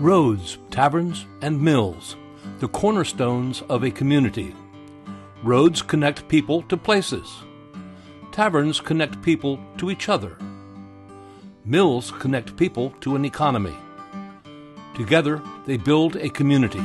Roads, taverns, and mills, the cornerstones of a community. Roads connect people to places. Taverns connect people to each other. Mills connect people to an economy. Together, they build a community.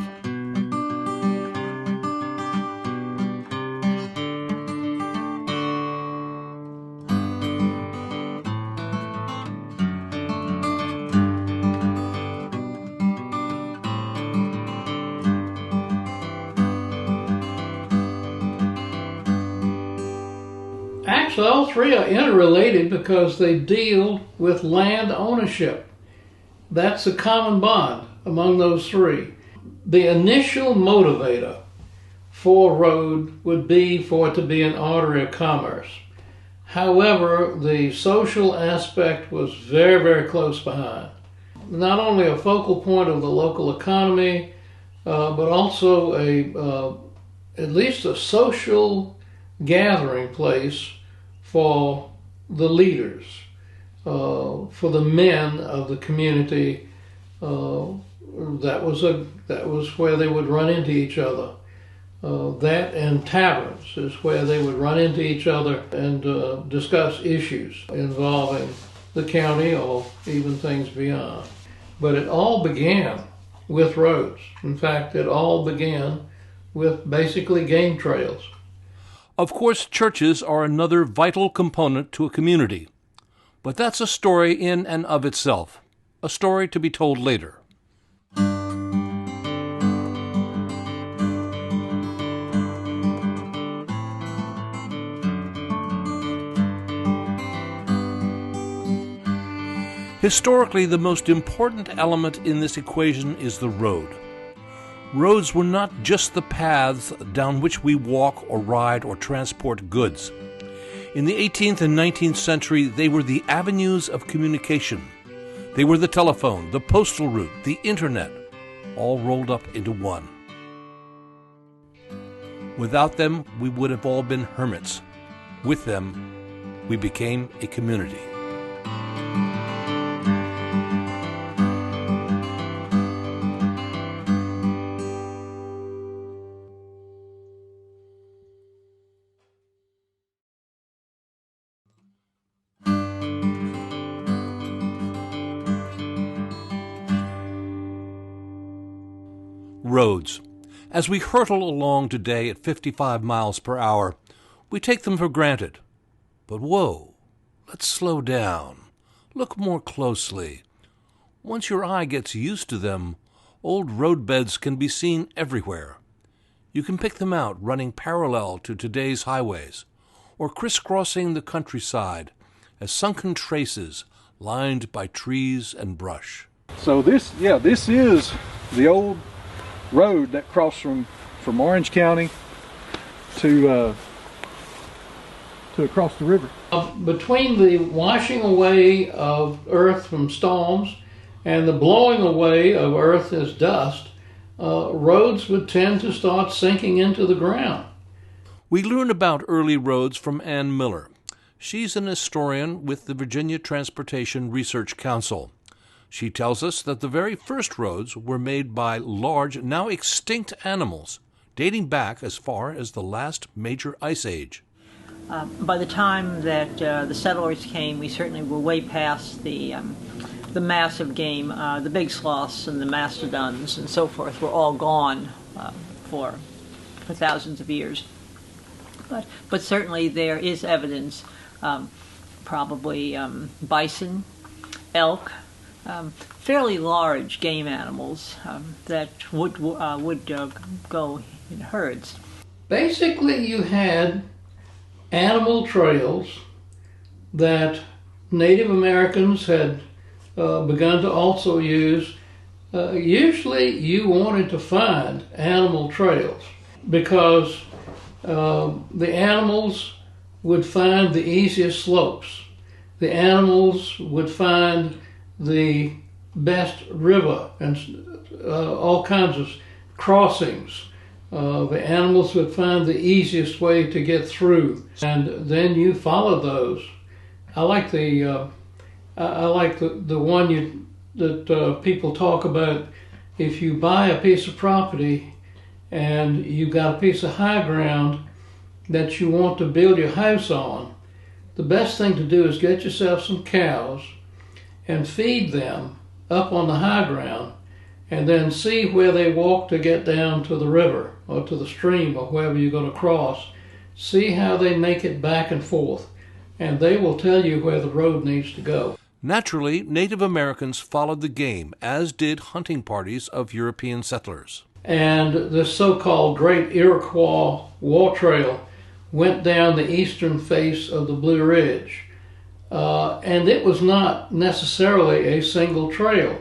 Actually, all three are interrelated because they deal with land ownership. That's a common bond among those three. The initial motivator for a road would be for it to be an artery of commerce. However, the social aspect was very, very close behind. Not only a focal point of the local economy, but also at least a social gathering place for the leaders, for the men of the community. That was where they would run into each other. That and taverns is where they would run into each other and discuss issues involving the county or even things beyond. But it all began with roads. In fact, it all began with basically game trails. Of course, churches are another vital component to a community. But that's a story in and of itself, a story to be told later. Historically, the most important element in this equation is the road. Roads were not just the paths down which we walk or ride or transport goods. In the 18th and 19th century, they were the avenues of communication. They were the telephone, the postal route, the internet, all rolled up into one. Without them, we would have all been hermits. With them, we became a community. Roads. As we hurtle along today at 55 miles per hour, we take them for granted. But whoa, let's slow down. Look more closely. Once your eye gets used to them, old roadbeds can be seen everywhere. You can pick them out running parallel to today's highways, or crisscrossing the countryside as sunken traces lined by trees and brush. So this is the old road that crossed from Orange County to across the river. Between the washing away of earth from storms and the blowing away of earth as dust, roads would tend to start sinking into the ground. We learn about early roads from Ann Miller. She's an historian with the Virginia Transportation Research Council. She tells us that the very first roads were made by large, now extinct animals, dating back as far as the last major ice age. By the time that the settlers came, we certainly were way past the massive game. The big sloths and the mastodons and so forth were all gone for thousands of years. But certainly there is evidence, probably bison, elk, fairly large game animals that would go in herds. Basically, you had animal trails that Native Americans had begun to also use. Usually, you wanted to find animal trails because the animals would find the easiest slopes. The animals would find the best river and all kinds of crossings. The animals would find the easiest way to get through, and then you follow those. I like the one that people talk about if you buy a piece of property and you've got a piece of high ground that you want to build your house on, the best thing to do is get yourself some cows and feed them up on the high ground, and then see where they walk to get down to the river or to the stream or wherever you're going to cross. See how they make it back and forth, and they will tell you where the road needs to go. Naturally, Native Americans followed the game, as did hunting parties of European settlers. And the so-called Great Iroquois War Trail went down the eastern face of the Blue Ridge. And it was not necessarily a single trail.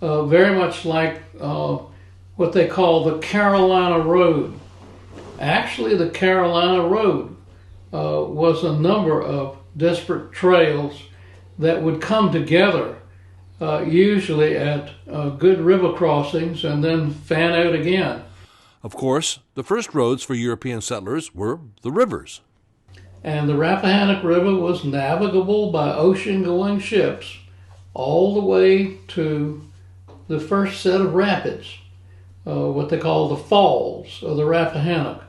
Very much like what they call the Carolina Road. Actually, the Carolina Road was a number of disparate trails that would come together, usually at good river crossings, and then fan out again. Of course, the first roads for European settlers were the rivers. And the Rappahannock River was navigable by ocean-going ships all the way to the first set of rapids, what they call the falls of the Rappahannock.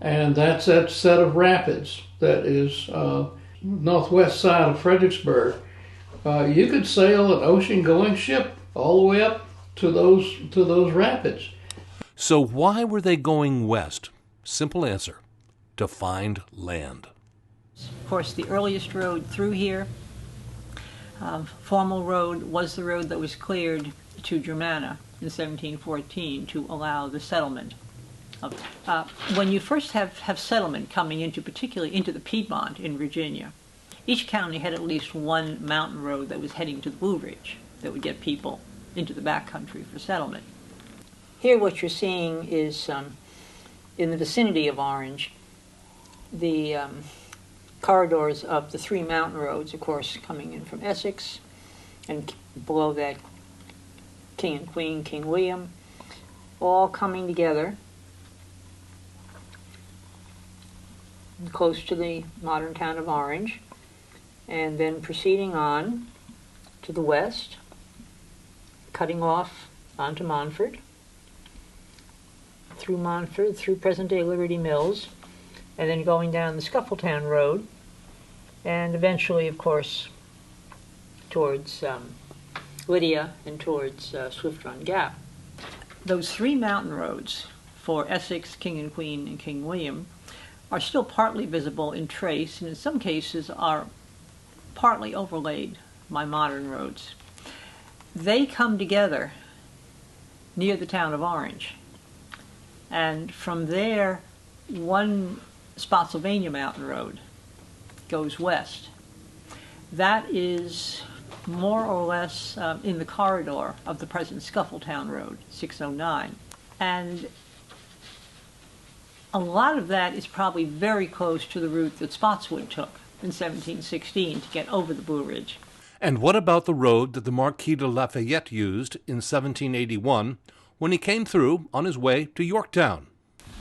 And that's that set of rapids that is northwest side of Fredericksburg. You could sail an ocean-going ship all the way up to those rapids. So why were they going west? Simple answer: to find land. Of course, the earliest road through here, formal road, was the road that was cleared to Germanna in 1714 to allow the settlement of it. When you first have settlement coming into, particularly into the Piedmont in Virginia, each county had at least one mountain road that was heading to the Blue Ridge that would get people into the backcountry for settlement. Here what you're seeing is, in the vicinity of Orange, the corridors of the three mountain roads, of course, coming in from Essex, and below that King and Queen, King William, all coming together close to the modern town of Orange, and then proceeding on to the west, cutting off onto Montford, through present-day Liberty Mills, and then going down the Scuffletown Road, and eventually, of course, towards Lydia and towards Swift Run Gap. Those three mountain roads for Essex, King and Queen, and King William are still partly visible in trace, and in some cases are partly overlaid by modern roads. They come together near the town of Orange, and from there, one Spotsylvania Mountain Road goes west. That is more or less in the corridor of the present Scuffletown Road, 609. And a lot of that is probably very close to the route that Spotswood took in 1716 to get over the Blue Ridge. And what about the road that the Marquis de Lafayette used in 1781 when he came through on his way to Yorktown?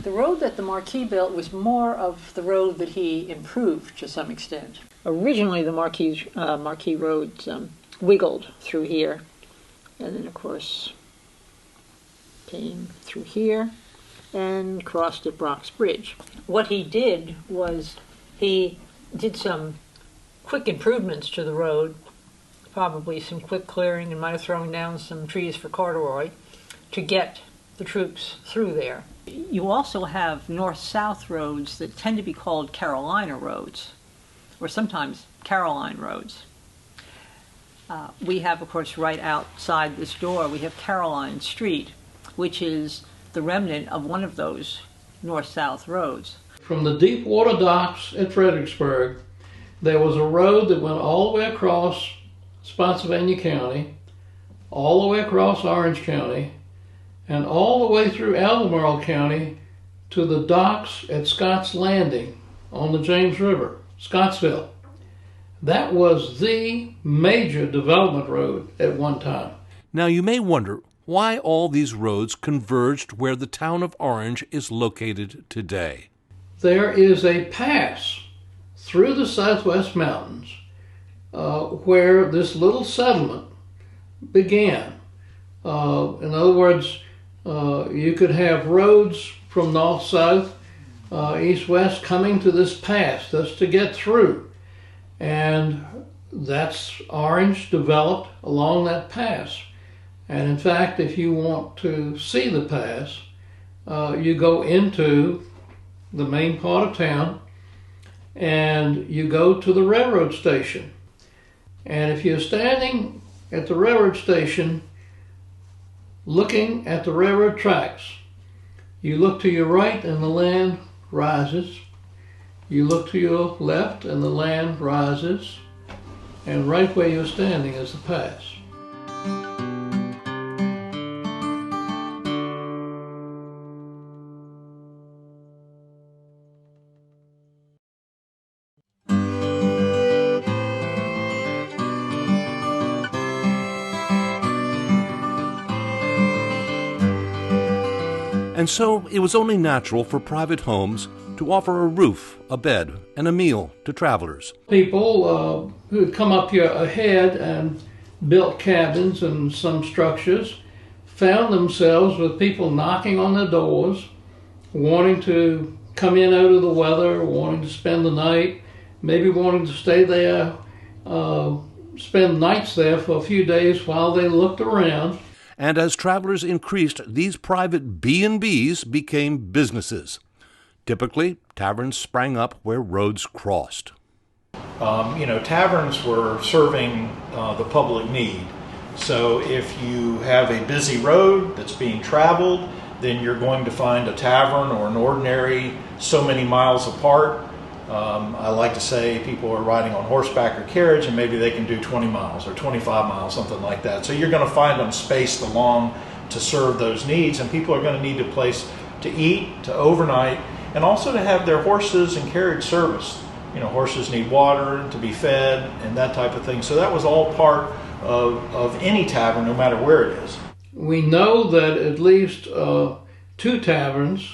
The road that the Marquis built was more of the road that he improved to some extent. Originally, the Marquis roads wiggled through here, and then, of course, came through here and crossed at Brock's Bridge. What he did was he did some quick improvements to the road, probably some quick clearing, and might have thrown down some trees for corduroy to get the troops through there. You also have north-south roads that tend to be called Carolina roads, or sometimes Caroline roads. We have, of course, right outside this door, we have Caroline Street, which is the remnant of one of those north-south roads. From the deep water docks at Fredericksburg, there was a road that went all the way across Spotsylvania County, all the way across Orange County, and all the way through Albemarle County to the docks at Scott's Landing on the James River, Scottsville. That was the major development road at one time. Now you may wonder why all these roads converged where the town of Orange is located today. There is a pass through the Southwest Mountains where this little settlement began. In other words, you could have roads from north-south, east-west coming to this pass just to get through. And that's Orange developed along that pass. And in fact, if you want to see the pass, you go into the main part of town and you go to the railroad station. And if you're standing at the railroad station looking at the railroad tracks, you look to your right and the land rises. You look to your left and the land rises. And right where you're standing is the pass. And so it was only natural for private homes to offer a roof, a bed, and a meal to travelers. People who had come up here ahead and built cabins and some structures found themselves with people knocking on their doors, wanting to come in out of the weather, wanting to spend the night, maybe wanting to stay there, spend nights there for a few days while they looked around. And as travelers increased, these private B&Bs became businesses. Typically, taverns sprang up where roads crossed. Taverns were serving the public need. So if you have a busy road that's being traveled, then you're going to find a tavern or an ordinary so many miles apart. I like to say people are riding on horseback or carriage and maybe they can do 20 miles or 25 miles, something like that. So you're going to find them spaced along to serve those needs, and people are going to need a place to eat, to overnight, and also to have their horses and carriage serviced. Horses need water to be fed and that type of thing. So that was all part of any tavern, no matter where it is. We know that at least 2 taverns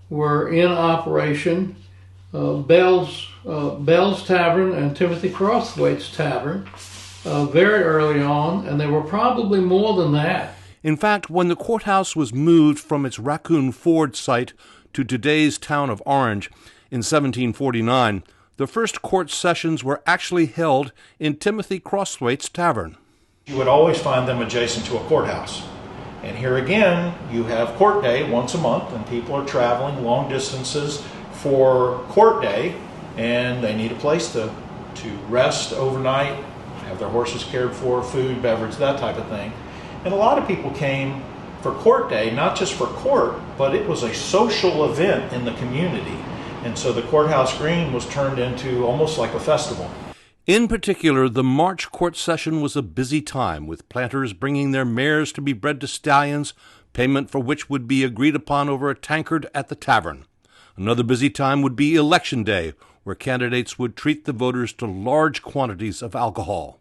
were in operation. Bell's Tavern and Timothy Crosswaite's Tavern very early on, and there were probably more than that. In fact, when the courthouse was moved from its Raccoon Ford site to today's town of Orange in 1749, the first court sessions were actually held in Timothy Crosswaite's Tavern. You would always find them adjacent to a courthouse. And here again, you have court day once a month, and people are traveling long distances for court day, and they need a place to rest overnight, have their horses cared for, food, beverage, that type of thing. And a lot of people came for court day, not just for court, but it was a social event in the community. And so the courthouse green was turned into almost like a festival. In particular, the March court session was a busy time, with planters bringing their mares to be bred to stallions, payment for which would be agreed upon over a tankard at the tavern. Another busy time would be Election Day, where candidates would treat the voters to large quantities of alcohol.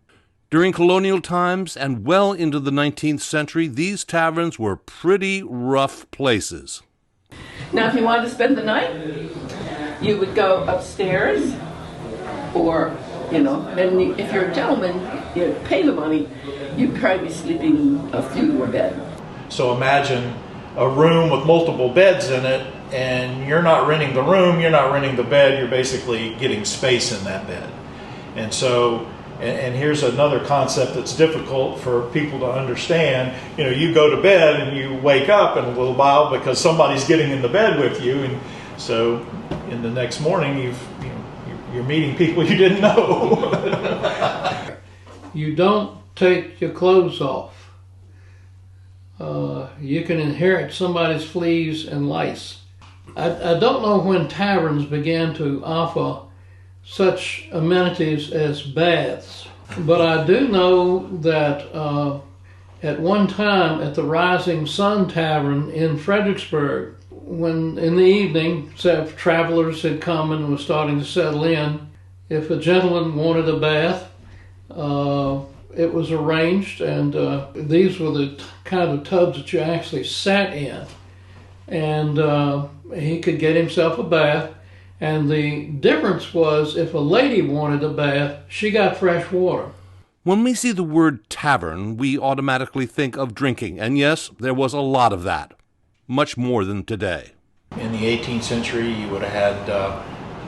During colonial times and well into the 19th century, these taverns were pretty rough places. Now, if you wanted to spend the night, you would go upstairs, or, and if you're a gentleman, you pay the money, you'd probably be sleeping a few to a bed. So imagine a room with multiple beds in it, and you're not renting the room, you're not renting the bed, you're basically getting space in that bed. And so, and here's another concept that's difficult for people to understand. You go to bed and you wake up in a little while because somebody's getting in the bed with you, and so in the next morning you're meeting people you didn't know. You don't take your clothes off. You can inherit somebody's fleas and lice. I don't know when taverns began to offer such amenities as baths, but I do know that at one time at the Rising Sun Tavern in Fredericksburg, when in the evening travelers had come and were starting to settle in, if a gentleman wanted a bath, it was arranged, and these were the kind of tubs that you actually sat in, and he could get himself a bath. And the difference was, if a lady wanted a bath, she got fresh water. When we see the word tavern, we automatically think of drinking, and yes, there was a lot of that. Much more than today. In the 18th century, you would have had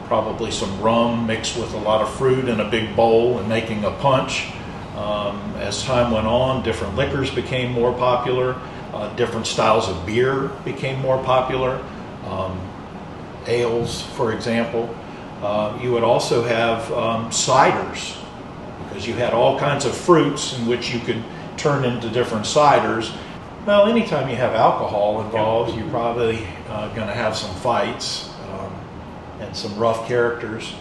probably some rum mixed with a lot of fruit in a big bowl and making a punch. As time went on, different liquors became more popular. Different styles of beer became more popular. Ales, for example. You would also have ciders, because you had all kinds of fruits in which you could turn into different ciders. Well, anytime you have alcohol involved, you're probably going to have some fights and some rough characters.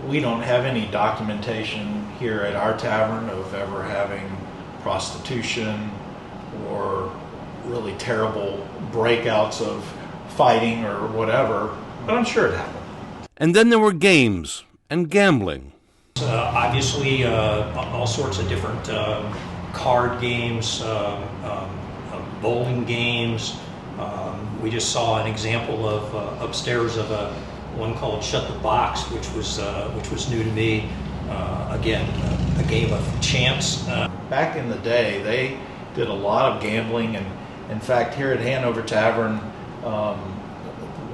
We don't have any documentation here at our tavern of ever having prostitution or really terrible breakouts of fighting or whatever, but I'm sure it happened. And then there were games and gambling. Obviously, all sorts of different card games, bowling games. We just saw an example of upstairs of one called Shut the Box, which was new to me. Again, a game of chance. Back in the day, they did a lot of gambling, and in fact, here at Hanover Tavern,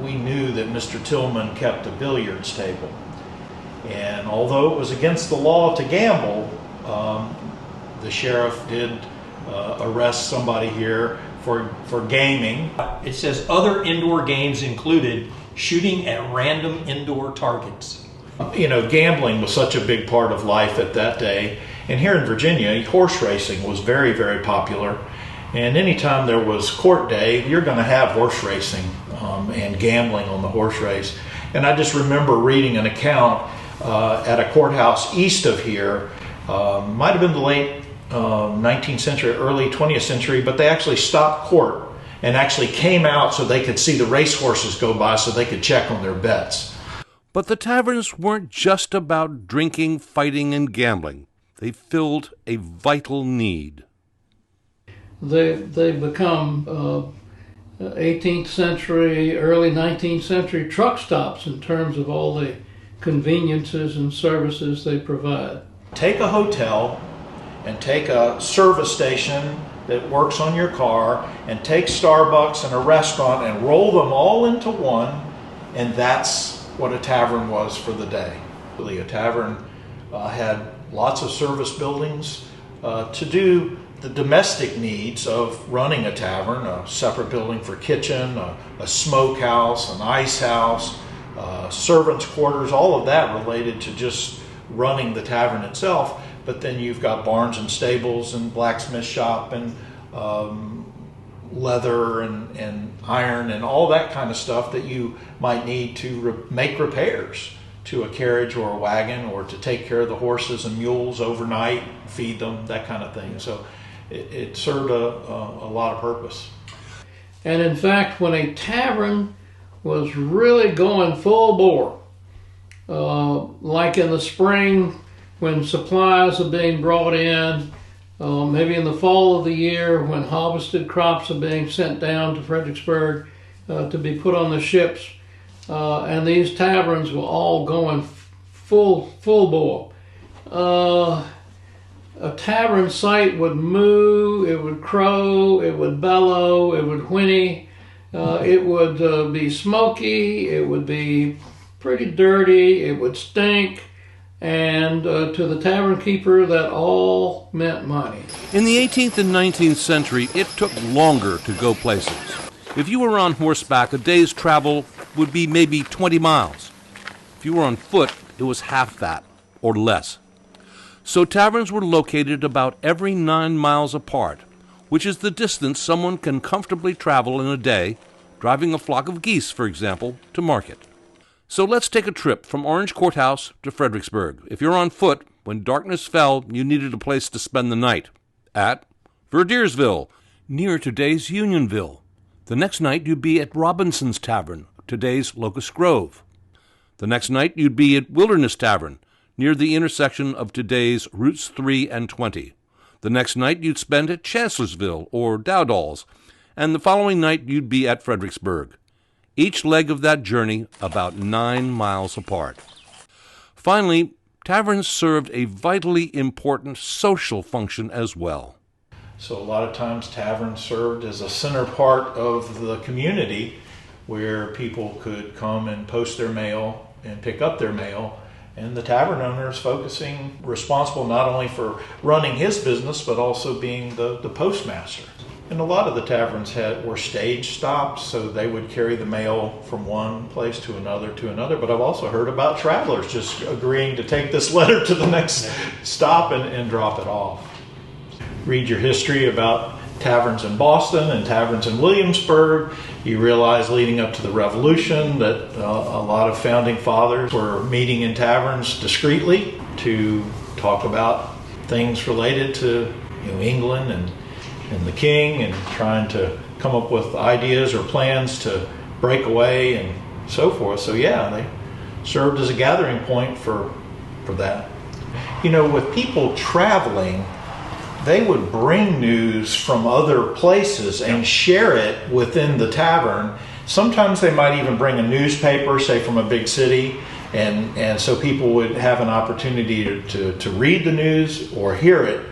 we knew that Mr. Tillman kept a billiards table. And although it was against the law to gamble, the sheriff did arrest somebody here for gaming. It says other indoor games included shooting at random indoor targets. You know, gambling was such a big part of life at that day. And here in Virginia, horse racing was very, very popular. And anytime there was court day, you're going to have horse racing and gambling on the horse race. And I just remember reading an account at a courthouse east of here, might have been the late 19th century, early 20th century, but they actually stopped court and actually came out so they could see the racehorses go by so they could check on their bets. But the taverns weren't just about drinking, fighting, and gambling. They filled a vital need. They become 18th century, early 19th century truck stops in terms of all the conveniences and services they provide. Take a hotel and take a service station that works on your car and take Starbucks and a restaurant and roll them all into one, and that's what a tavern was for the day. A tavern had lots of service buildings to do the domestic needs of running a tavern, a separate building for kitchen, a smokehouse, an ice house, servants' quarters, all of that related to just running the tavern itself. But then you've got barns and stables and blacksmith shop and leather and iron and all that kind of stuff that you might need to make repairs to a carriage or a wagon, or to take care of the horses and mules overnight, feed them, that kind of thing. So it served a lot of purpose. And in fact, when a tavern was really going full bore, like in the spring when supplies are being brought in, maybe in the fall of the year when harvested crops are being sent down to Fredericksburg to be put on the ships, and these taverns were all going full bore. A tavern site would moo, it would crow, it would bellow, it would whinny, it would be smoky, it would be pretty dirty, it would stink, and to the tavern keeper that all meant money. In the 18th and 19th century, it took longer to go places. If you were on horseback, a day's travel would be maybe 20 miles. If you were on foot, it was half that, or less. So taverns were located about every 9 miles apart, which is the distance someone can comfortably travel in a day, driving a flock of geese, for example, to market. So let's take a trip from Orange Courthouse to Fredericksburg. If you're on foot, when darkness fell, you needed a place to spend the night. At Verdiersville, near today's Unionville. The next night you'd be at Robinson's Tavern, today's Locust Grove. The next night you'd be at Wilderness Tavern, near the intersection of today's Routes 3 and 20. The next night you'd spend at Chancellorsville or Dowdall's, and the following night you'd be at Fredericksburg. Each leg of that journey about 9 miles apart. Finally, taverns served a vitally important social function as well. So a lot of times taverns served as a center part of the community where people could come and post their mail and pick up their mail. And the tavern owner is responsible not only for running his business, but also being the postmaster. And a lot of the taverns were stage stops, so they would carry the mail from one place to another. But I've also heard about travelers just agreeing to take this letter to the next stop and drop it off. Read your history about taverns in Boston and taverns in Williamsburg. You realize leading up to the Revolution that a lot of founding fathers were meeting in taverns discreetly to talk about things related to England and the king, and trying to come up with ideas or plans to break away and so forth. So yeah, they served as a gathering point for that. With people traveling, they would bring news from other places and share it within the tavern. Sometimes they might even bring a newspaper, say from a big city, and so people would have an opportunity to read the news or hear it.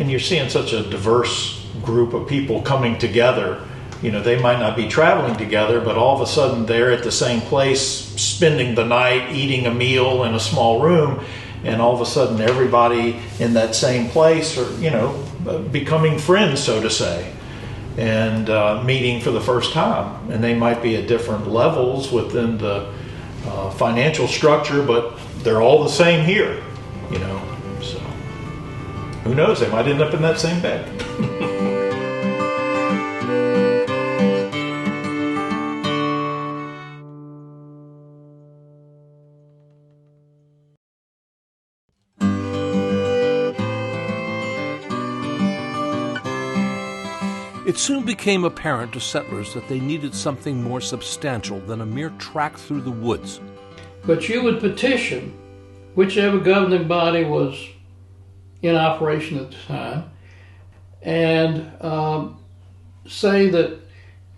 And you're seeing such a diverse group of people coming together. They might not be traveling together, but all of a sudden they're at the same place, spending the night, eating a meal in a small room. And all of a sudden everybody in that same place are, becoming friends, so to say, and meeting for the first time. And they might be at different levels within the financial structure, but they're all the same here, So who knows, they might end up in that same bed. It soon became apparent to settlers that they needed something more substantial than a mere track through the woods. But you would petition whichever governing body was in operation at the time and say that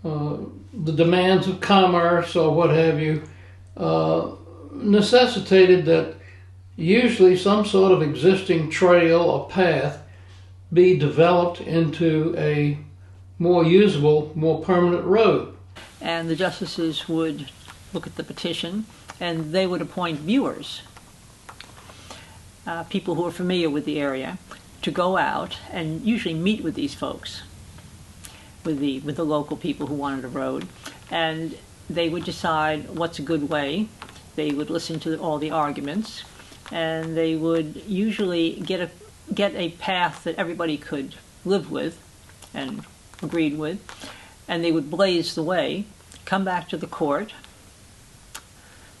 the demands of commerce or what have you necessitated that usually some sort of existing trail or path be developed into a more usable, more permanent road. And the justices would look at the petition and they would appoint viewers, people who are familiar with the area, to go out and usually meet with these folks, with the local people who wanted a road, and they would decide what's a good way. They would listen to all the arguments, and they would usually get a path that everybody could live with and agreed with, and they would blaze the way, come back to the court,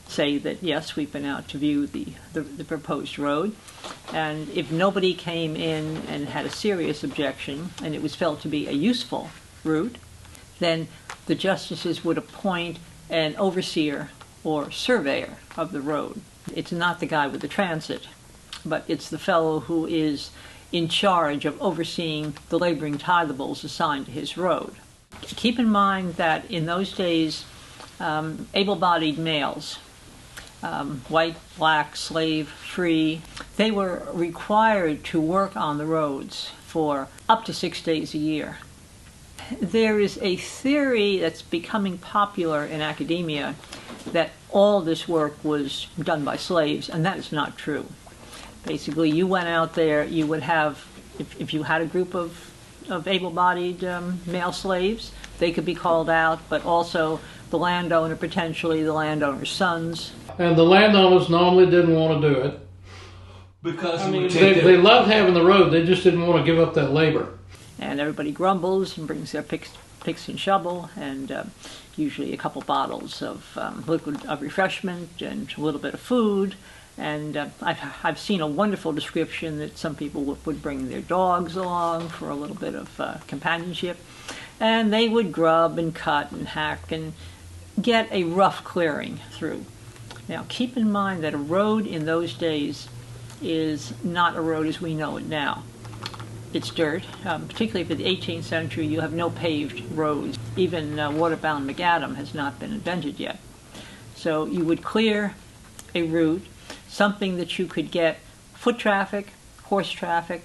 say that yes, we've been out to view the proposed road, and if nobody came in and had a serious objection and it was felt to be a useful route, then the justices would appoint an overseer or surveyor of the road. It's not the guy with the transit, but it's the fellow who is in charge of overseeing the laboring tithables assigned to his road. Keep in mind that in those days, able-bodied males, white, black, slave, free, they were required to work on the roads for up to 6 days a year. There is a theory that's becoming popular in academia that all this work was done by slaves, and that is not true. Basically, you went out there, you would have, if you had a group of able-bodied male slaves, they could be called out, but also the landowner, potentially the landowner's sons. And the landowners normally didn't want to do it. Because they loved having the road, they just didn't want to give up that labor. And everybody grumbles and brings their picks and shovel, and usually a couple bottles of liquid of refreshment and a little bit of food. And I've seen a wonderful description that some people would bring their dogs along for a little bit of companionship. And they would grub and cut and hack and get a rough clearing through. Now, keep in mind that a road in those days is not a road as we know it now. It's dirt. Particularly for the 18th century, you have no paved roads. Even water-bound macadam has not been invented yet. So you would clear a route something that you could get foot traffic, horse traffic,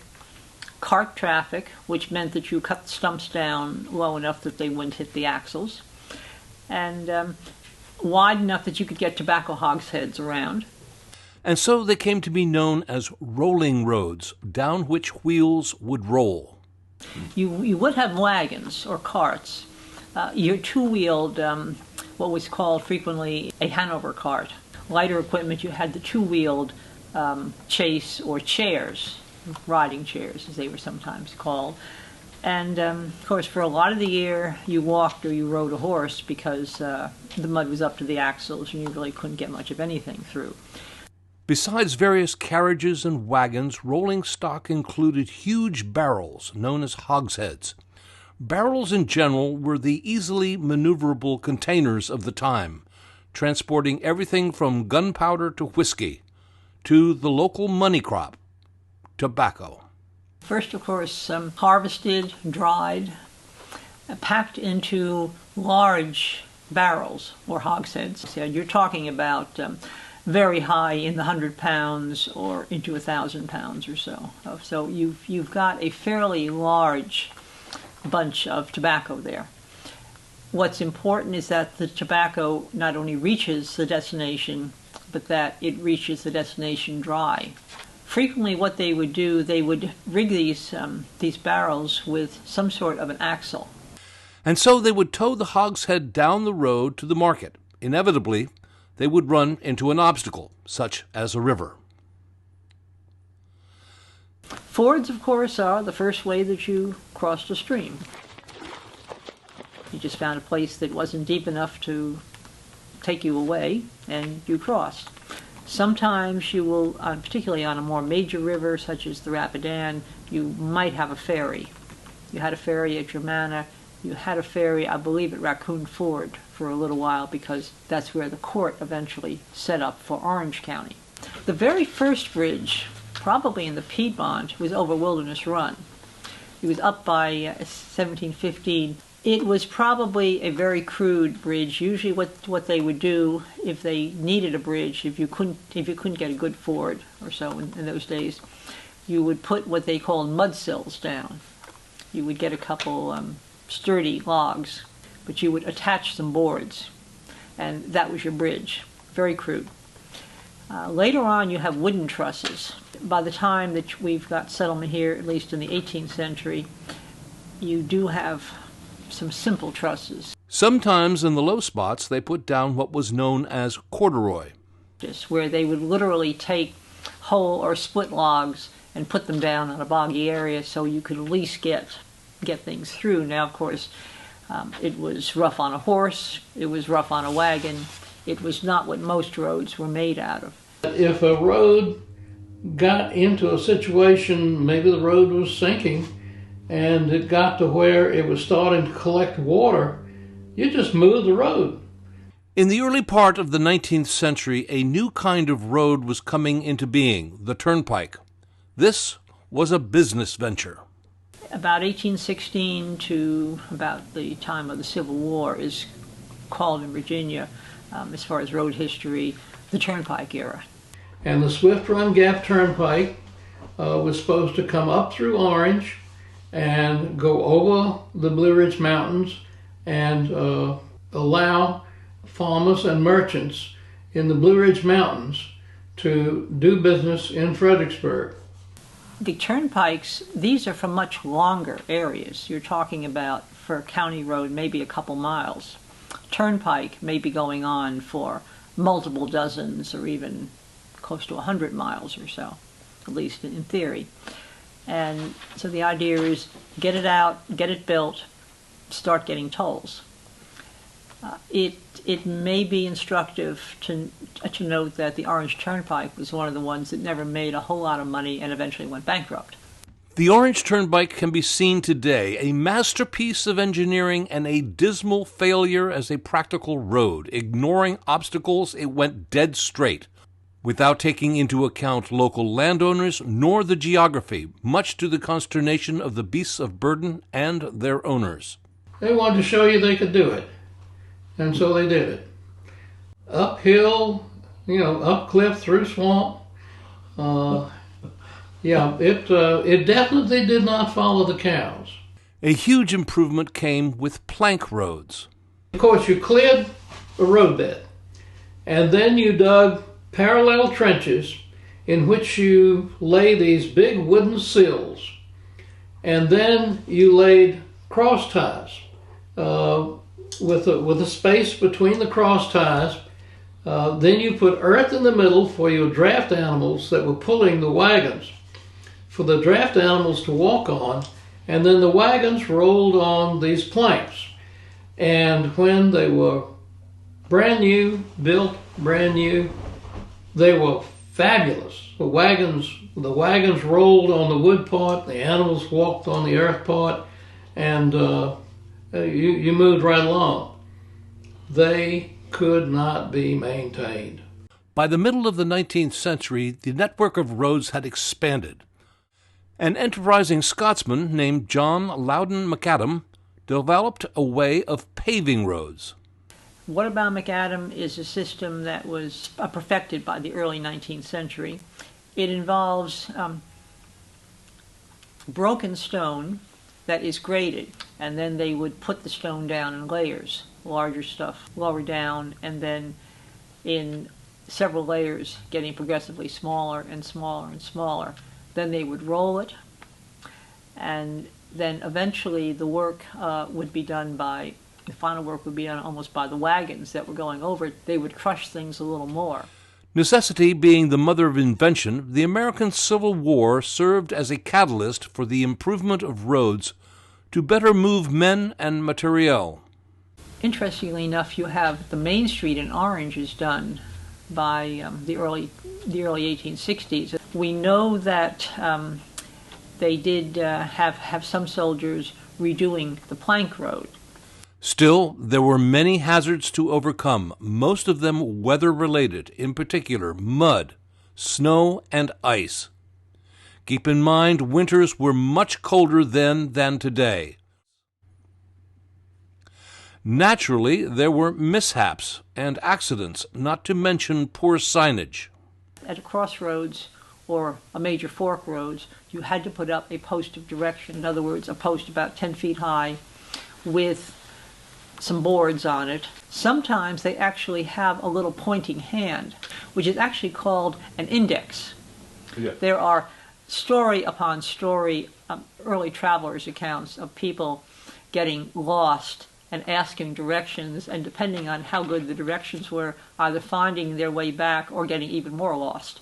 cart traffic, which meant that you cut the stumps down low enough that they wouldn't hit the axles, and wide enough that you could get tobacco hogsheads around. And so they came to be known as rolling roads, down which wheels would roll. You would have wagons or carts. Your two-wheeled, what was called frequently a Hanover cart. Lighter equipment, you had the two-wheeled chaise or chairs, riding chairs as they were sometimes called. And of course, for a lot of the year, you walked or you rode a horse because the mud was up to the axles and you really couldn't get much of anything through. Besides various carriages and wagons, rolling stock included huge barrels known as hogsheads. Barrels in general were the easily maneuverable containers of the time, transporting everything from gunpowder to whiskey to the local money crop, tobacco. First, of course, harvested, dried, packed into large barrels or hogsheads. So you're talking about very high in the 100 pounds or into 1,000 pounds or so. So you've got a fairly large bunch of tobacco there. What's important is that the tobacco not only reaches the destination, but that it reaches the destination dry. Frequently what they would do, they would rig these barrels with some sort of an axle. And so they would tow the hogshead down the road to the market. Inevitably, they would run into an obstacle, such as a river. Fords, of course, are the first way that you crossed a stream. You just found a place that wasn't deep enough to take you away, and you crossed. Sometimes you will, particularly on a more major river, such as the Rapidan, you might have a ferry. You had a ferry at Germanna. You had a ferry, I believe, at Raccoon Ford for a little while because that's where the court eventually set up for Orange County. The very first bridge, probably in the Piedmont, was over Wilderness Run. It was up by 1715. It was probably a very crude bridge. Usually what they would do if they needed a bridge, if you couldn't get a good ford or so in those days, you would put what they called mud sills down. You would get a couple sturdy logs, but you would attach some boards, and that was your bridge. Very crude. Later on, you have wooden trusses. By the time that we've got settlement here, at least in the 18th century, you do have some simple trusses. Sometimes in the low spots, they put down what was known as corduroy, where they would literally take whole or split logs and put them down on a boggy area so you could at least get things through. Now, of course, it was rough on a horse, it was rough on a wagon. It was not what most roads were made out of. If a road got into a situation, maybe the road was sinking, and it got to where it was starting to collect water, you just moved the road. In the early part of the 19th century, a new kind of road was coming into being, the turnpike. This was a business venture. About 1816 to about the time of the Civil War is called in Virginia, as far as road history, the Turnpike era. And the Swift Run Gap Turnpike was supposed to come up through Orange and go over the Blue Ridge Mountains and allow farmers and merchants in the Blue Ridge Mountains to do business in Fredericksburg. The turnpikes, these are from much longer areas. You're talking about, for a county road, maybe a couple miles. Turnpike may be going on for multiple dozens or even close to 100 miles or so, at least in theory. And so the idea is get it out, get it built, start getting tolls. It may be instructive to note that the Orange Turnpike was one of the ones that never made a whole lot of money and eventually went bankrupt. The Orange Turnpike can be seen today, a masterpiece of engineering and a dismal failure as a practical road. Ignoring obstacles, it went dead straight, without taking into account local landowners nor the geography, much to the consternation of the beasts of burden and their owners. They wanted to show you they could do it, and so they did it. Uphill up cliff, through swamp. It definitely did not follow the cows. A huge improvement came with plank roads. Of course, you cleared a roadbed, and then you dug parallel trenches in which you lay these big wooden sills, and then you laid cross ties with a space between the cross ties. Then you put earth in the middle for your draft animals that were pulling the wagons, for the draft animals to walk on, and then the wagons rolled on these planks. And when they were brand new, built brand new, they were fabulous. The wagons rolled on the wood part, the animals walked on the earth part, and you moved right along. They could not be maintained. By the middle of the 19th century, the network of roads had expanded. An enterprising Scotsman named John Loudon McAdam developed a way of paving roads. What about McAdam is a system that was perfected by the early 19th century. It involves broken stone that is graded, and then they would put the stone down in layers, larger stuff lower down, and then in several layers getting progressively smaller and smaller and smaller. Then they would roll it, and then eventually the work would be done by, the final work would be done almost by the wagons that were going over it. They would crush things a little more. Necessity being the mother of invention, the American Civil War served as a catalyst for the improvement of roads to better move men and materiel. Interestingly enough, you have the Main Street in Orange is done by the early 1860s. We know that they did have some soldiers redoing the plank road. Still, there were many hazards to overcome, most of them weather-related, in particular mud, snow, and ice. Keep in mind, winters were much colder then than today. Naturally, there were mishaps and accidents, not to mention poor signage. At a crossroads or a major fork roads, you had to put up a post of direction. In other words, a post about 10 feet high with some boards on it. Sometimes they actually have a little pointing hand, which is actually called an index. Yeah. There are story upon story early travelers' accounts of people getting lost and asking directions, and depending on how good the directions were, either finding their way back or getting even more lost.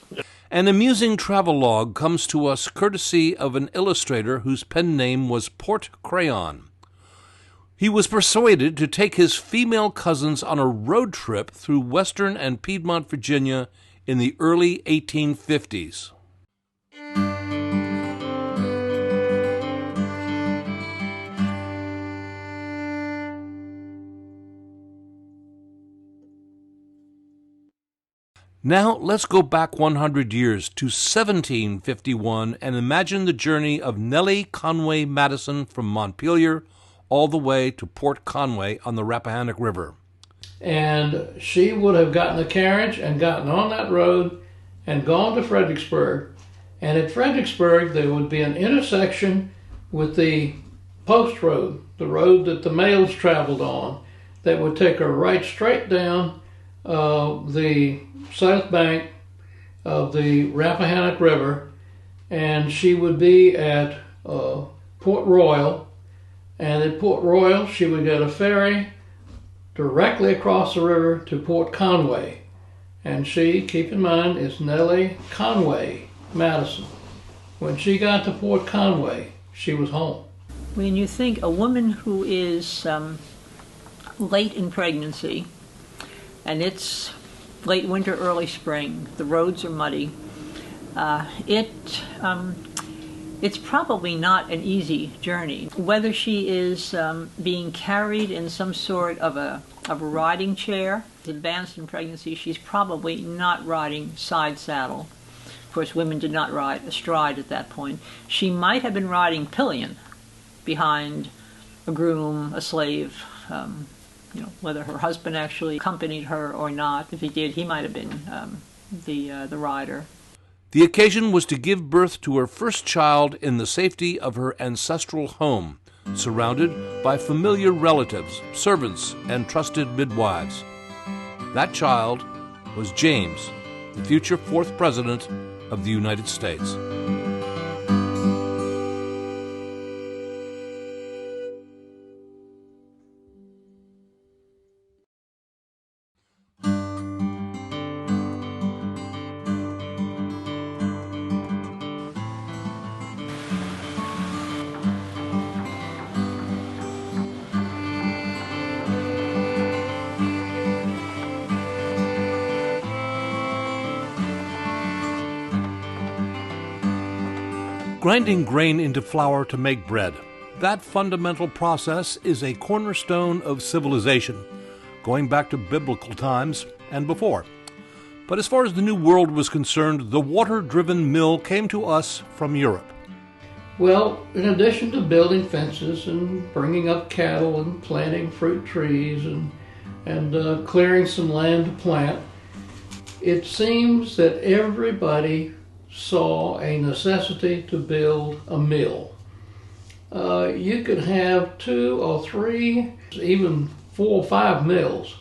An amusing travelogue comes to us courtesy of an illustrator whose pen name was Port Crayon. He was persuaded to take his female cousins on a road trip through western and Piedmont Virginia in the early 1850s. Now let's go back 100 years to 1751 and imagine the journey of Nellie Conway Madison from Montpelier all the way to Port Conway on the Rappahannock River. And she would have gotten a carriage and gotten on that road and gone to Fredericksburg. And at Fredericksburg there would be an intersection with the post road, the road that the mails traveled on, that would take her right straight down the south bank of the Rappahannock River, and she would be at Port Royal, and at Port Royal she would get a ferry directly across the river to Port Conway. And she, keep in mind, is Nellie Conway Madison. When she got to Port Conway, she was home. When you think a woman who is late in pregnancy, and it's late winter, early spring, the roads are muddy, it's probably not an easy journey. Whether she is being carried in some sort of a riding chair, advanced in pregnancy, she's probably not riding side saddle. Of course, women did not ride astride at that point. She might have been riding pillion behind a groom, a slave, whether her husband actually accompanied her or not. If he did, he might have been the rider. The occasion was to give birth to her first child in the safety of her ancestral home, surrounded by familiar relatives, servants, and trusted midwives. That child was James, the future 4th President of the United States. Grinding grain into flour to make bread. That fundamental process is a cornerstone of civilization, going back to biblical times and before. But as far as the New World was concerned, the water-driven mill came to us from Europe. Well, in addition to building fences and bringing up cattle and planting fruit trees and clearing some land to plant, it seems that everybody saw a necessity to build a mill. You could have 2 or 3, even 4 or 5 mills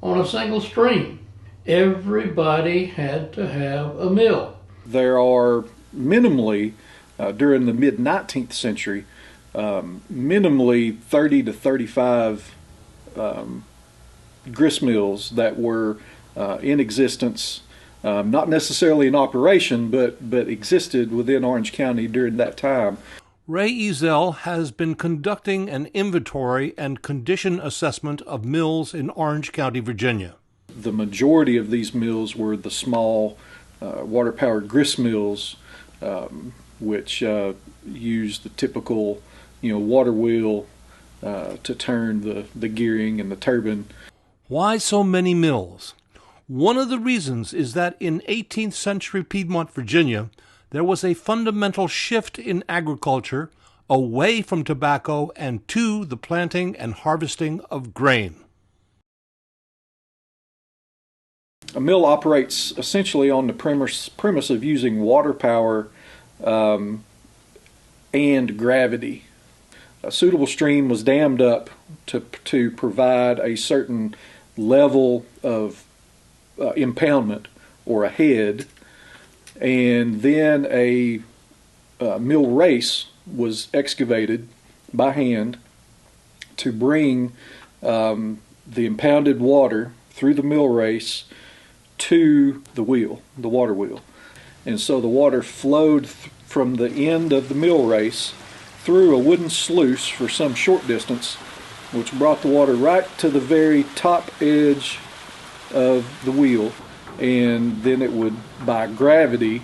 on a single stream. Everybody had to have a mill. There are minimally, during the mid-19th century, minimally 30 to 35 grist mills that were in existence. Not necessarily in operation, but existed within Orange County during that time. Ray Ezel has been conducting an inventory and condition assessment of mills in Orange County, Virginia. The majority of these mills were the small water-powered grist mills, which used the typical, water wheel to turn the gearing and the turbine. Why so many mills? One of the reasons is that in 18th century Piedmont Virginia, there was a fundamental shift in agriculture away from tobacco and to the planting and harvesting of grain. A mill operates essentially on the premise of using water power and gravity. A suitable stream was dammed up to provide a certain level of impoundment or a head, and then a mill race was excavated by hand to bring the impounded water through the mill race to the wheel, the water wheel. And so the water flowed from the end of the mill race through a wooden sluice for some short distance, which brought the water right to the very top edge of the wheel, and then it would, by gravity,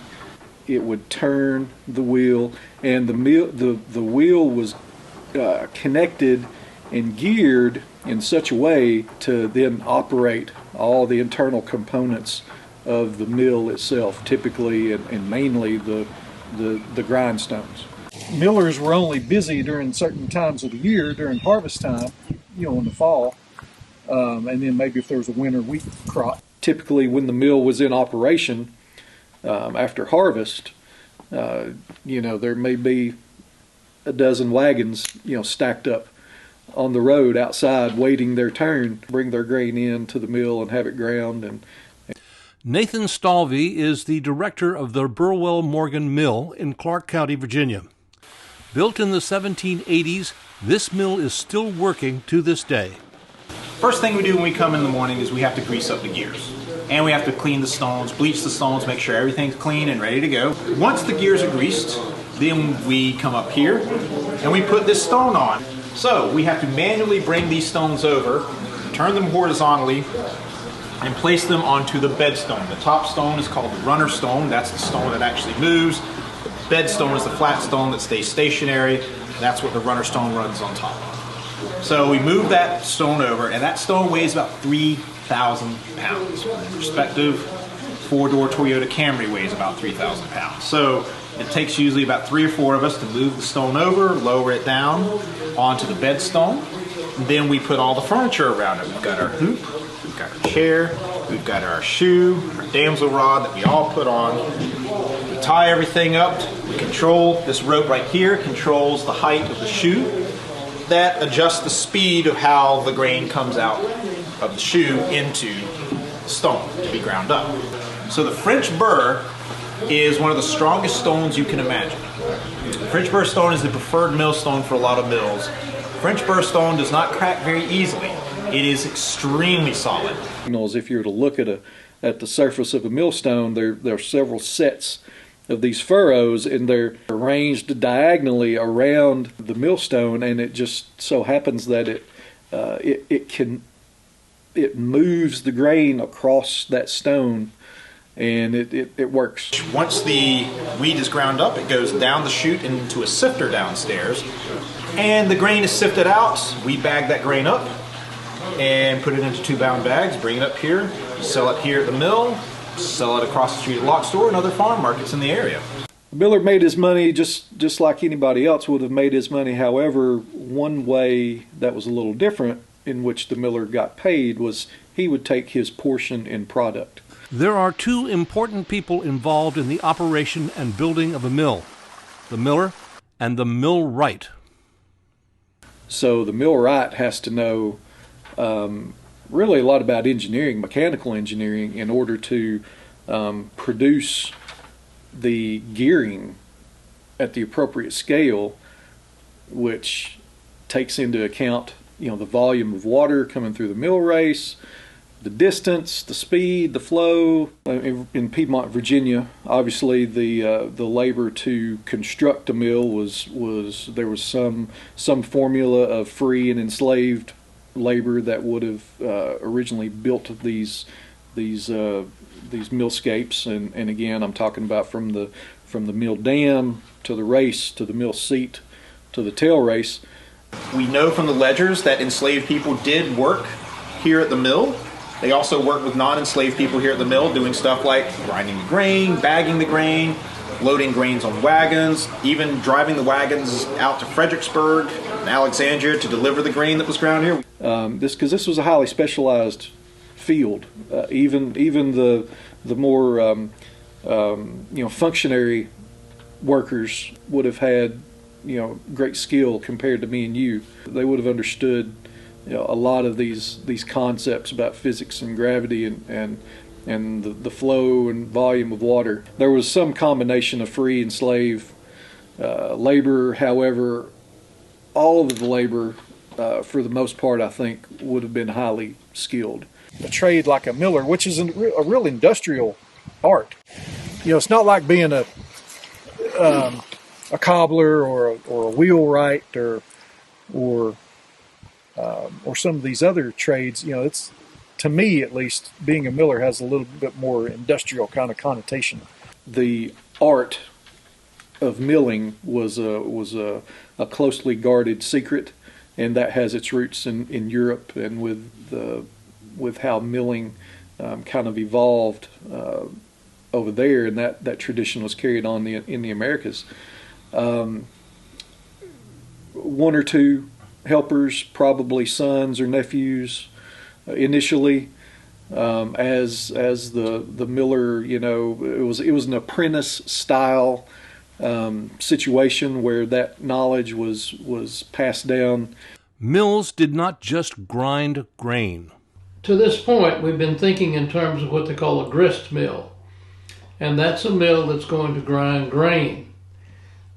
it would turn the wheel, and the wheel was connected and geared in such a way to then operate all the internal components of the mill itself, typically and mainly the grindstones. Millers were only busy during certain times of the year, during harvest time, in the fall. And then maybe if there was a winter wheat crop. Typically when the mill was in operation after harvest, there may be a dozen wagons, stacked up on the road outside waiting their turn to bring their grain in to the mill and have it ground. Nathan Stalvey is the director of the Burwell Morgan Mill in Clark County, Virginia. Built in the 1780s, this mill is still working to this day. First thing we do when we come in the morning is we have to grease up the gears. And we have to clean the stones, bleach the stones, make sure everything's clean and ready to go. Once the gears are greased, then we come up here and we put this stone on. So we have to manually bring these stones over, turn them horizontally, and place them onto the bed stone. The top stone is called the runner stone. That's the stone that actually moves. The bed stone is the flat stone that stays stationary. That's what the runner stone runs on top of. So we move that stone over, and that stone weighs about 3,000 pounds. For perspective, four-door Toyota Camry weighs about 3,000 pounds. So it takes usually about 3 or 4 of us to move the stone over, lower it down onto the bed stone. And then we put all the furniture around it. We've got our hoop, we've got our chair, we've got our shoe, our damsel rod that we all put on. We tie everything up. We control this rope right here, controls the height of the shoe. That adjusts the speed of how the grain comes out of the shoe into the stone to be ground up. So the French burr is one of the strongest stones you can imagine. French burr stone is the preferred millstone for a lot of mills. French burr stone does not crack very easily. It is extremely solid. If you were to look at the surface of a millstone, there are several sets of these furrows, and they're arranged diagonally around the millstone, and it just so happens that it moves the grain across that stone, and it works. Once the wheat is ground up, it goes down the chute into a sifter downstairs, and the grain is sifted out. We bag that grain up and put it into 2-pound bags, bring it up here, sell it here at the mill, sell it across the street at Lock Store and other farm markets in the area. The miller made his money just like anybody else would have made his money. However, one way that was a little different in which the miller got paid was he would take his portion in product. There are two important people involved in the operation and building of a mill: the miller and the millwright. So the millwright has to know really a lot about engineering, mechanical engineering, in order to produce the gearing at the appropriate scale, which takes into account the volume of water coming through the mill race, the distance, the speed, the flow. In Piedmont, Virginia, obviously the labor to construct a mill was there was some formula of free and enslaved labor that would have originally built these millscapes, and again I'm talking about from the mill dam to the race to the mill seat to the tail race. We know from the ledgers that enslaved people did work here at the mill. They also worked with non-enslaved people here at the mill, doing stuff like grinding the grain, bagging the grain, loading grains on wagons, even driving the wagons out to Fredericksburg and Alexandria to deliver the grain that was ground here. This was a highly specialized field. Even the more functionary workers would have had great skill compared to me and you. They would have understood a lot of these concepts about physics and gravity and the flow and volume of water. There was some combination of free and slave labor. However, all of the labor, for the most part, I think, would have been highly skilled. A trade like a miller, which is a real industrial art. It's not like being a cobbler or a wheelwright or some of these other trades. It's, to me at least, being a miller has a little bit more industrial kind of connotation. The art of milling was a closely guarded secret, and that has its roots in Europe, and with how milling kind of evolved over there, and that tradition was carried on in the Americas. One or two helpers, probably sons or nephews, initially, as the miller, it was an apprentice style situation where that knowledge was passed down. Mills did not just grind grain. To this point, we've been thinking in terms of what they call a grist mill, and that's a mill that's going to grind grain.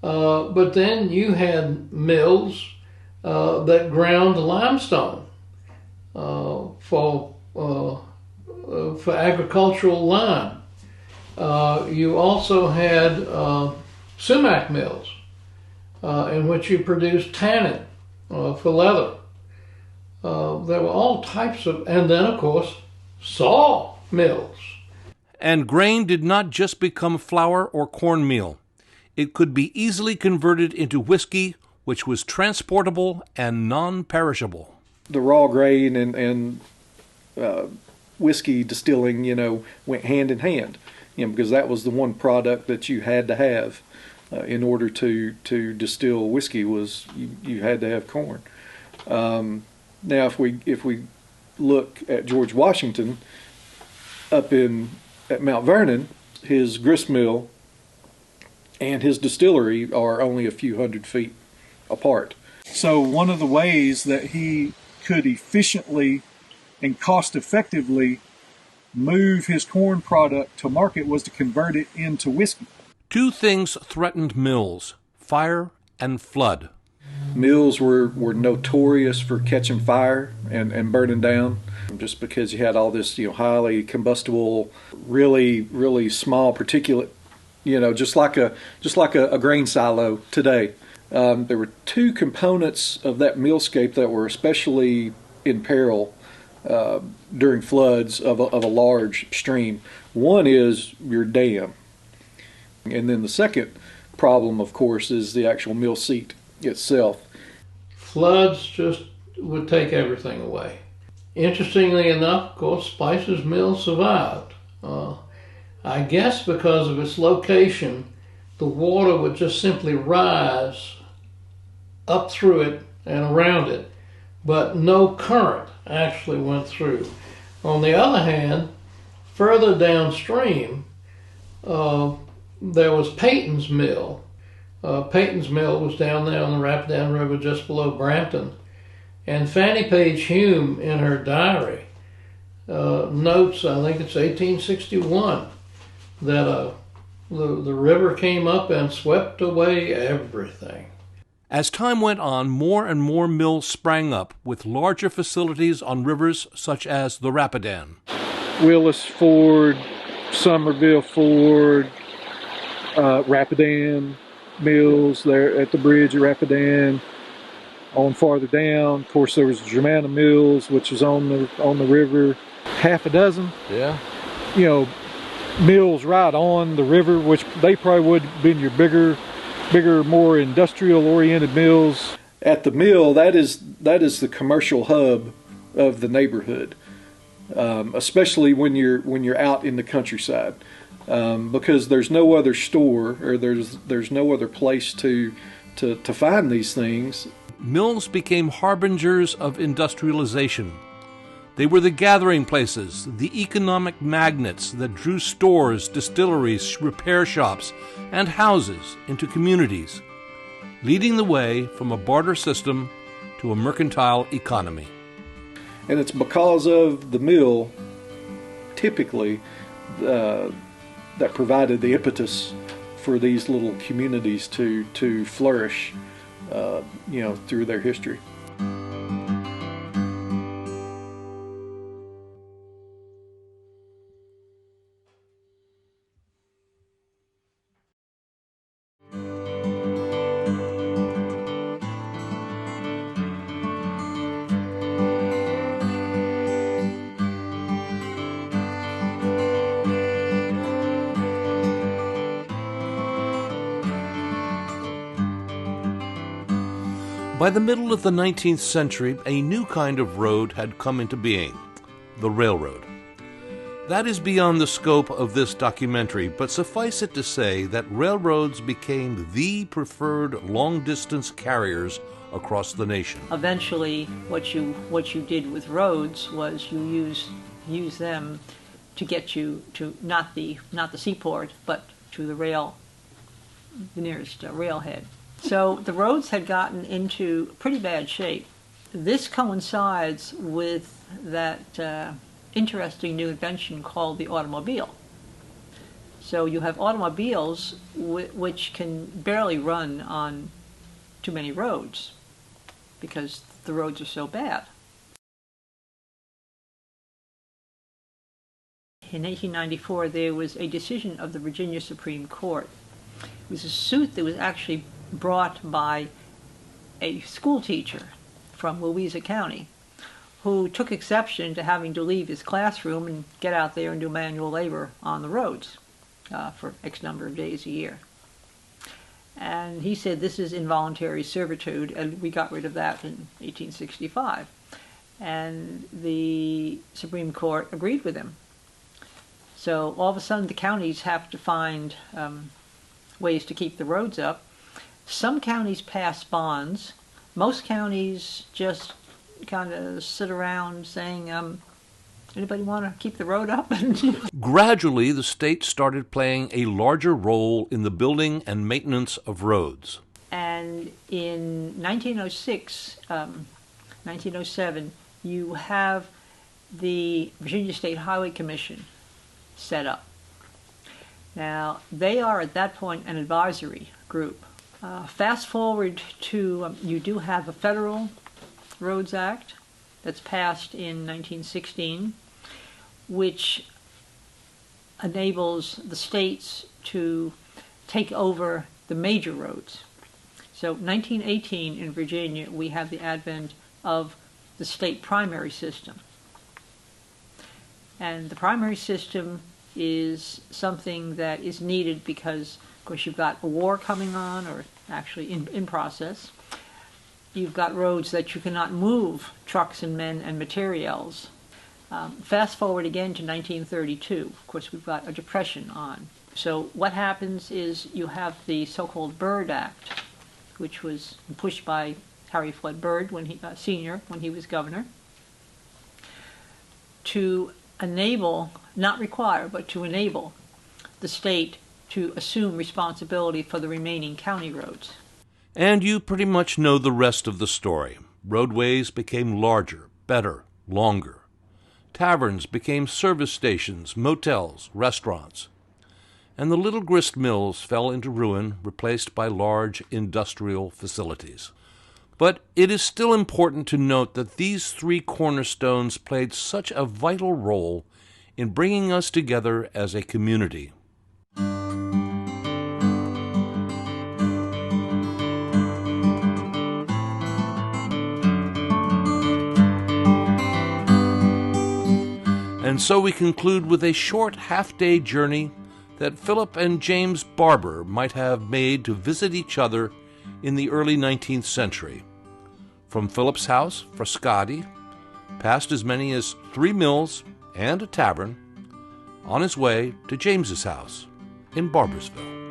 But then you had mills that ground limestone for agricultural lime. You also had sumac mills in which you produced tannin for leather. There were all types of, and then of course saw mills. And grain did not just become flour or cornmeal. It could be easily converted into whiskey, which was transportable and non-perishable. The raw grain and whiskey distilling, went hand in hand, because that was the one product that you had to have in order to distill whiskey. Was you had to have corn. Now, if we look at George Washington up at Mount Vernon, his grist mill and his distillery are only a few hundred feet apart. So one of the ways that he could efficiently and cost effectively move his corn product to market was to convert it into whiskey. Two things threatened mills: fire and flood. Mills were notorious for catching fire and burning down, just because you had all this, highly combustible, really, really small particulate, just like a grain silo today. There were two components of that millscape that were especially in peril during floods of a large stream. One is your dam, and then the second problem, of course, is the actual mill seat itself. Floods just would take everything away. Interestingly enough, of course, Spicer's Mill survived. I guess because of its location, the water would just simply rise up through it and around it, but no current actually went through. On the other hand, further downstream, there was Peyton's Mill. Peyton's Mill was down there on the Rapidan River just below Brampton. And Fannie Page Hume, in her diary, notes, I think it's 1861, that the river came up and swept away everything. As time went on, more and more mills sprang up with larger facilities on rivers such as the Rapidan. Willis Ford, Somerville Ford, Rapidan mills there at the bridge at Rapidan. On farther down, of course, there was Germanna Mills, which is on the river. Half a dozen, mills right on the river, which they probably would have been your bigger, more industrial-oriented mills. At the mill, that is the commercial hub of the neighborhood, especially when you're out in the countryside, because there's no other store or there's no other place to find these things. Mills became harbingers of industrialization. They were the gathering places, the economic magnets that drew stores, distilleries, repair shops, and houses into communities, leading the way from a barter system to a mercantile economy. And it's because of the mill, typically, that provided the impetus for these little communities to flourish, through their history. By the middle of the 19th century, a new kind of road had come into being, the railroad. That is beyond the scope of this documentary, but suffice it to say that railroads became the preferred long-distance carriers across the nation. Eventually, what you did with roads was you use them to get you to not the seaport, but to the nearest railhead. So the roads had gotten into pretty bad shape. This coincides with that interesting new invention called the automobile. So you have automobiles which can barely run on too many roads because the roads are so bad. In 1894, there was a decision of the Virginia Supreme Court. It was a suit that was actually brought by a school teacher from Louisa County who took exception to having to leave his classroom and get out there and do manual labor on the roads for X number of days a year. And he said this is involuntary servitude, and we got rid of that in 1865. And the Supreme Court agreed with him. So all of a sudden the counties have to find ways to keep the roads up. Some counties pass bonds. Most counties just kind of sit around saying, anybody want to keep the road up? Gradually, the state started playing a larger role in the building and maintenance of roads. And in 1906, 1907, you have the Virginia State Highway Commission set up. Now, they are at that point an advisory group. Fast forward to, you do have a Federal Roads Act that's passed in 1916, which enables the states to take over the major roads. So 1918 in Virginia, we have the advent of the state primary system. And the primary system is something that is needed because, of course, you've got a war coming on, or actually in process. You've got roads that you cannot move trucks and men and materials. Fast forward again to 1932. Of course, we've got a depression on. So what happens is you have the so-called Byrd Act, which was pushed by Harry Flood Byrd, Sr., when he was governor, to enable, not require, but to enable the state to assume responsibility for the remaining county roads. And you pretty much know the rest of the story. Roadways became larger, better, longer. Taverns became service stations, motels, restaurants. And the little grist mills fell into ruin, replaced by large industrial facilities. But it is still important to note that these three cornerstones played such a vital role in bringing us together as a community. And so we conclude with a short half-day journey that Philip and James Barber might have made to visit each other in the early 19th century. From Philip's house, Frascati, past as many as 3 mills and a tavern, on his way to James's house in Barbersville.